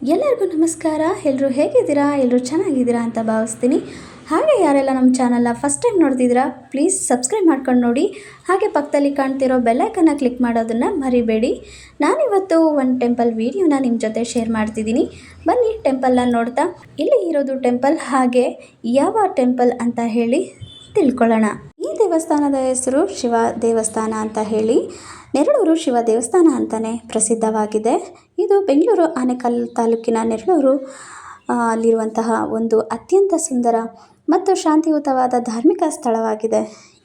ಎಲ್ಲರಿಗೂ ನಮಸ್ಕಾರ. ಎಲ್ಲರೂ ಹೇಗಿದ್ದೀರಾ? ಎಲ್ಲರೂ ಚೆನ್ನಾಗಿದ್ದೀರಾ ಅಂತ ಭಾವಿಸ್ತೀನಿ. ಹಾಗೆ ಯಾರೆಲ್ಲ ನಮ್ಮ ಚಾನಲ್ನ ಫಸ್ಟ್ ಟೈಮ್ ನೋಡ್ತಿದ್ದೀರಾ ಪ್ಲೀಸ್ ಸಬ್ಸ್ಕ್ರೈಬ್ ಮಾಡ್ಕೊಂಡು ನೋಡಿ. ಹಾಗೆ ಪಕ್ಕದಲ್ಲಿ ಕಾಣ್ತಿರೋ ಬೆಲ್ಲೈಕನ್ನ ಕ್ಲಿಕ್ ಮಾಡೋದನ್ನು ಮರಿಬೇಡಿ. ನಾನಿವತ್ತು ಒಂದು ಟೆಂಪಲ್ ವಿಡಿಯೋನ ನಿಮ್ಮ ಜೊತೆ ಶೇರ್ ಮಾಡ್ತಿದ್ದೀನಿ. ಬನ್ನಿ ಟೆಂಪಲ್ನ ನೋಡ್ತಾ ಇಲ್ಲಿ ಇರೋದು ಟೆಂಪಲ್, ಹಾಗೆ ಯಾವ ಟೆಂಪಲ್ ಅಂತ ಹೇಳಿ ತಿಳ್ಕೊಳ್ಳೋಣ. ಈ ದೇವಸ್ಥಾನದ ಹೆಸರು ಶಿವ ದೇವಸ್ಥಾನ ಅಂತ ಹೇಳಿ ನೆರಳೂರು ಶಿವ ದೇವಸ್ಥಾನ ಅಂತಲೇ ಪ್ರಸಿದ್ಧವಾಗಿದೆ. ಇದು ಬೆಂಗಳೂರು ಆನೇಕಲ್ ತಾಲೂಕಿನ ನೆರಳೂರು ಅಲ್ಲಿರುವಂತಹ ಒಂದು ಅತ್ಯಂತ ಸುಂದರ ಮತ್ತು ಶಾಂತಿಯುತವಾದ ಧಾರ್ಮಿಕ ಸ್ಥಳವಾಗಿದೆ.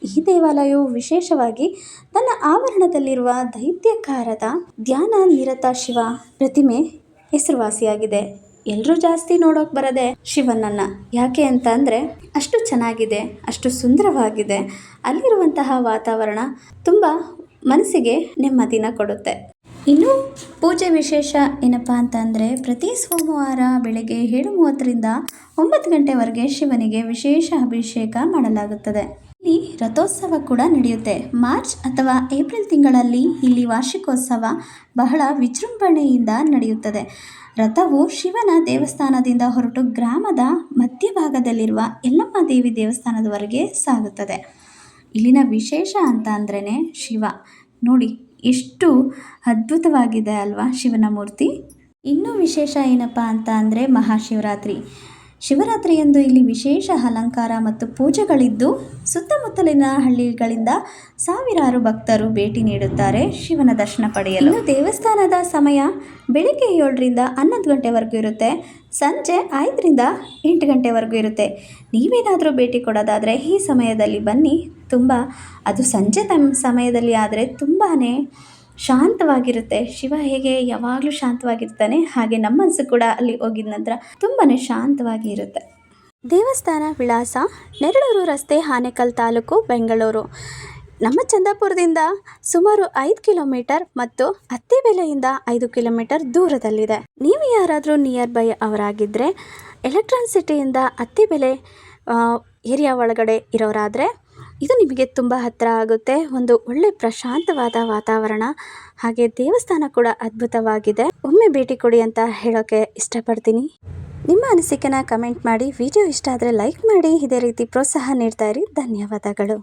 ಈ ದೇವಾಲಯವು ವಿಶೇಷವಾಗಿ ತನ್ನ ಆವರಣದಲ್ಲಿರುವ ದೈತ್ಯಕಾರದ ಧ್ಯಾನ ನಿರತ ಶಿವ ಪ್ರತಿಮೆ ಹೆಸರುವಾಸಿಯಾಗಿದೆ. ಎಲ್ಲರೂ ಜಾಸ್ತಿ ನೋಡೋಕೆ ಬರೋದೆ ಶಿವನನ್ನು. ಯಾಕೆ ಅಂತ ಅಂದರೆ ಅಷ್ಟು ಚೆನ್ನಾಗಿದೆ, ಅಷ್ಟು ಸುಂದರವಾಗಿದೆ. ಅಲ್ಲಿರುವಂತಹ ವಾತಾವರಣ ತುಂಬ ಮನಸ್ಸಿಗೆ ನೆಮ್ಮದಿನ ಕೊಡುತ್ತೆ. ಇನ್ನು ಪೂಜೆ ವಿಶೇಷ ಏನಪ್ಪ ಅಂತಂದರೆ ಪ್ರತಿ ಸೋಮವಾರ ಬೆಳಗ್ಗೆ 7:30ರಿಂದ 9 ಗಂಟೆವರೆಗೆ ಶಿವನಿಗೆ ವಿಶೇಷ ಅಭಿಷೇಕ ಮಾಡಲಾಗುತ್ತದೆ. ಇಲ್ಲಿ ರಥೋತ್ಸವ ಕೂಡ ನಡೆಯುತ್ತೆ. ಮಾರ್ಚ್ ಅಥವಾ ಏಪ್ರಿಲ್ ತಿಂಗಳಲ್ಲಿ ಇಲ್ಲಿ ವಾರ್ಷಿಕೋತ್ಸವ ಬಹಳ ವಿಜೃಂಭಣೆಯಿಂದ ನಡೆಯುತ್ತದೆ. ರಥವು ಶಿವನ ದೇವಸ್ಥಾನದಿಂದ ಹೊರಟು ಗ್ರಾಮದ ಮಧ್ಯಭಾಗದಲ್ಲಿರುವ ಯಲ್ಲಮ್ಮ ದೇವಿ ದೇವಸ್ಥಾನದವರೆಗೆ ಸಾಗುತ್ತದೆ. ಇಲ್ಲಿನ ವಿಶೇಷ ಅಂತ ಅಂದ್ರೇ ಶಿವ ನೋಡಿ ಎಷ್ಟು ಅದ್ಭುತವಾಗಿದೆ ಅಲ್ವಾ ಶಿವನ ಮೂರ್ತಿ. ಇನ್ನೂ ವಿಶೇಷ ಏನಪ್ಪ ಅಂತ ಅಂದರೆ ಮಹಾಶಿವರಾತ್ರಿ. ಶಿವರಾತ್ರಿಯಂದು ಇಲ್ಲಿ ವಿಶೇಷ ಅಲಂಕಾರ ಮತ್ತು ಪೂಜೆಗಳಿದ್ದು ಸುತ್ತಮುತ್ತಲಿನ ಹಳ್ಳಿಗಳಿಂದ ಸಾವಿರಾರು ಭಕ್ತರು ಭೇಟಿ ನೀಡುತ್ತಾರೆ ಶಿವನ ದರ್ಶನ ಪಡೆಯಲು. ಇನ್ನು ದೇವಸ್ಥಾನದ ಸಮಯ ಬೆಳಿಗ್ಗೆ 7ರಿಂದ 11 ಗಂಟೆವರೆಗೂ ಇರುತ್ತೆ, ಸಂಜೆ 5ರಿಂದ 8 ಗಂಟೆವರೆಗೂ ಇರುತ್ತೆ. ನೀವೇನಾದರೂ ಭೇಟಿ ಕೊಡೋದಾದರೆ ಈ ಸಮಯದಲ್ಲಿ ಬನ್ನಿ. ಅದು ಸಂಜೆ ಸಮಯದಲ್ಲಿ ಆದರೆ ತುಂಬಾ ಶಾಂತವಾಗಿರುತ್ತೆ. ಶಿವ ಹೇಗೆ ಯಾವಾಗಲೂ ಶಾಂತವಾಗಿರ್ತಾನೆ, ಹಾಗೆ ನಮ್ಮ ಮನಸ್ಸು ಕೂಡ ಅಲ್ಲಿ ಹೋಗಿದ ನಂತರ ತುಂಬಾ ಶಾಂತವಾಗಿ ಇರುತ್ತೆ. ದೇವಸ್ಥಾನ ವಿಳಾಸ ನೆರಳೂರು ರಸ್ತೆ, ಆನೇಕಲ್ ತಾಲೂಕು, ಬೆಂಗಳೂರು. ನಮ್ಮ ಚಂದಾಪುರದಿಂದ ಸುಮಾರು 5 ಕಿಲೋಮೀಟರ್ ಮತ್ತು ಅತ್ತಿಬೆಲೆಯಿಂದ 5 ಕಿಲೋಮೀಟರ್ ದೂರದಲ್ಲಿದೆ. ನೀವು ಯಾರಾದರೂ ನಿಯರ್ ಬೈ ಅವರಾಗಿದ್ದರೆ ಎಲೆಕ್ಟ್ರಾನಿಕ್ ಸಿಟಿಯಿಂದ ಅತ್ತಿಬೆಲೆ ಏರಿಯಾ ಒಳಗಡೆ ಇರೋರಾದರೆ ಇದು ನಿಮಗೆ ತುಂಬ ಹತ್ತಿರ ಆಗುತ್ತೆ. ಒಂದು ಒಳ್ಳೆ ಪ್ರಶಾಂತವಾದ ವಾತಾವರಣ, ಹಾಗೆ ದೇವಸ್ಥಾನ ಕೂಡ ಅದ್ಭುತವಾಗಿದೆ. ಒಮ್ಮೆ ಭೇಟಿ ಕೊಡಿ ಅಂತ ಹೇಳೋಕ್ಕೆ ಇಷ್ಟಪಡ್ತೀನಿ. ನಿಮ್ಮ ಅನಿಸಿಕೆನ ಕಮೆಂಟ್ ಮಾಡಿ. ವಿಡಿಯೋ ಇಷ್ಟ ಆದರೆ ಲೈಕ್ ಮಾಡಿ. ಇದೇ ರೀತಿ ಪ್ರೋತ್ಸಾಹ ನೀಡ್ತಾ ಇರಿ. ಧನ್ಯವಾದಗಳು.